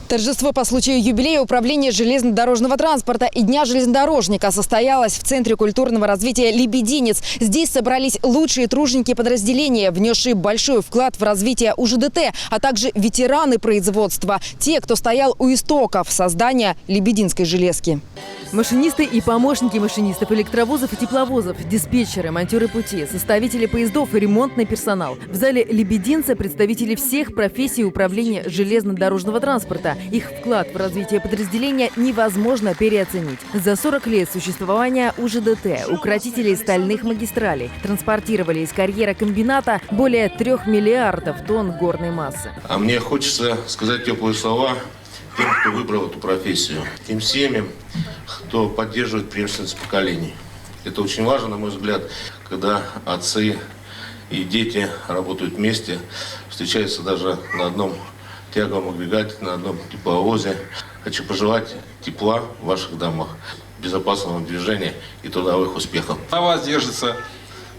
Торжество по случаю юбилея Управления железнодорожного транспорта и Дня железнодорожника состоялось в Центре культурного развития «Лебединец». Здесь собрались лучшие труженики подразделения, внесшие большой вклад в развитие УЖДТ, а также ветераны производства, те, кто стоял у истоков создания Лебединской железки. Машинисты и помощники машинистов электровозов и тепловозов, диспетчеры, монтёры пути, составители поездов и ремонтный персонал. В зале «Лебединца» представители всех профессий управления железнодорожного транспорта. Их вклад в развитие подразделения невозможно переоценить. За 40 лет существования УЖДТ, укротителей стальных магистралей, транспортировали из карьера комбината более 3 миллиардов тонн горной массы. А мне хочется сказать теплые слова тем, кто выбрал эту профессию, тем семьям, кто поддерживает преемственность поколений. Это очень важно, на мой взгляд, когда отцы и дети работают вместе, встречаются даже на одном тяговом агрегате, на одном тепловозе. Хочу пожелать тепла в ваших домах, безопасного движения и трудовых успехов. На вас держится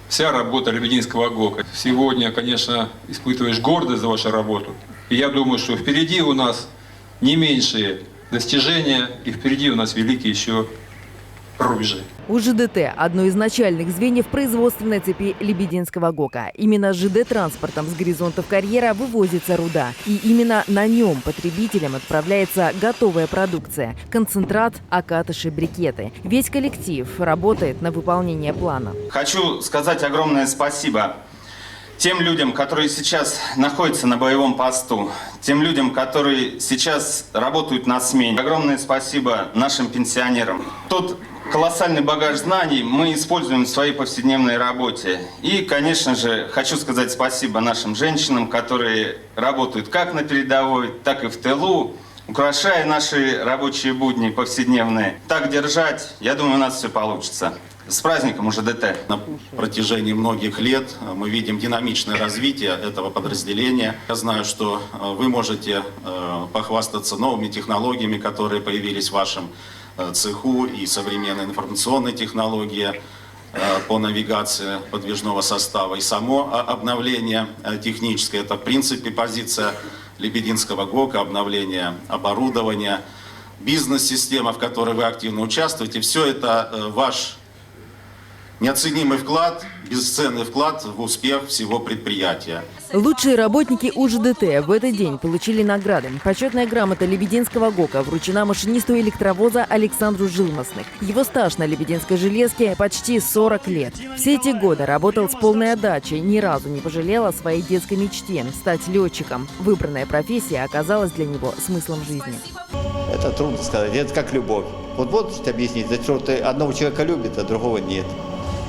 вся работа Лебединского ГОКа. Сегодня, конечно, испытываешь гордость за вашу работу. И я думаю, что впереди у нас не меньшие достижения, и впереди у нас великие еще рубежи. УЖДТ – одно из начальных звеньев производственной цепи Лебединского ГОКа. Именно ЖД-транспортом с горизонтов карьера вывозится руда. И именно на нем потребителям отправляется готовая продукция – концентрат, окатыши, брикеты. Весь коллектив работает на выполнение плана. Хочу сказать огромное спасибо тем людям, которые сейчас находятся на боевом посту, тем людям, которые сейчас работают на смене. Огромное спасибо нашим пенсионерам. Тот колоссальный багаж знаний мы используем в своей повседневной работе. И, конечно же, хочу сказать спасибо нашим женщинам, которые работают как на передовой, так и в тылу, украшая наши рабочие будни повседневные. Так держать, я думаю, у нас все получится. С праздником УЖДТ. На протяжении многих лет мы видим динамичное развитие этого подразделения. Я знаю, что вы можете похвастаться новыми технологиями, которые появились в вашем цеху, и современные информационные технологии по навигации подвижного состава, и само обновление техническое. Это, в принципе, позиция Лебединского ГОКа, обновление оборудования, бизнес-система, в которой вы активно участвуете. Все это ваш неоценимый вклад, бесценный вклад в успех всего предприятия. Лучшие работники УЖДТ в этот день получили награды. Почетная грамота Лебединского ГОКа вручена машинисту электровоза Александру Жилмасных. Его стаж на Лебединской железке почти 40 лет. Все эти годы работал с полной отдачей, ни разу не пожалел о своей детской мечте – стать летчиком. Выбранная профессия оказалась для него смыслом жизни. Это трудно сказать, это как любовь. Вот можете объяснить, за что ты одного человека любит, а другого нет.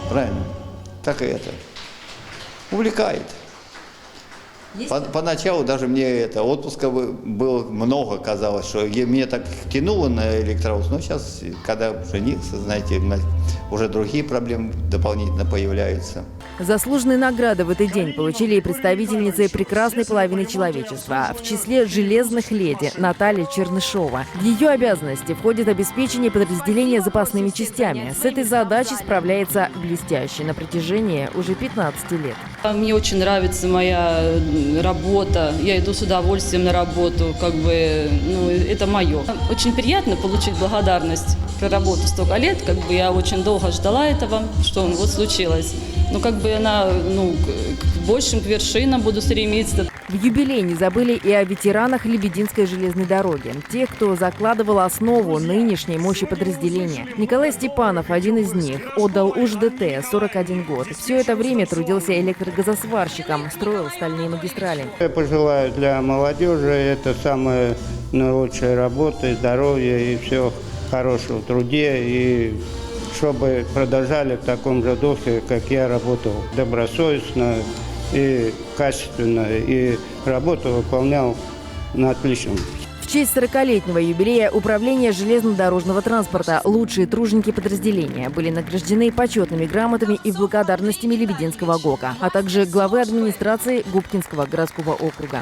Правильно? Так и это. Увлекает. Поначалу даже мне отпуска было много, казалось, что мне так тянуло на электровоз. Но сейчас, когда женился, знаете, уже другие проблемы дополнительно появляются. Заслуженные награды в этот день получили и представительницы прекрасной половины человечества, в числе железных леди Наталья Чернышова. В ее обязанности входит обеспечение подразделения запасными частями. С этой задачей справляется блестяще на протяжении уже 15 лет. Мне очень нравится моя работа, я иду с удовольствием на работу, это мое. Очень приятно получить благодарность, проработав столько лет, я очень долго ждала этого, что вот случилось. Она, к большим вершинам буду стремиться. В юбилей не забыли и о ветеранах Лебединской железной дороги. Тех, кто закладывал основу нынешней мощи подразделения. Николай Степанов, один из них, отдал УЖДТ 41 год. Все это время трудился электрогазосварщиком, строил стальные магистрали. Я пожелаю для молодежи это самая лучшая работа, здоровье и все хорошего в труде. И чтобы продолжали в таком же духе, как я работал, добросовестно и качественно, и работу выполнял на отлично. В честь 40-летнего юбилея Управления железнодорожного транспорта лучшие труженики подразделения были награждены почетными грамотами и благодарностями Лебединского ГОКа, а также главы администрации Губкинского городского округа.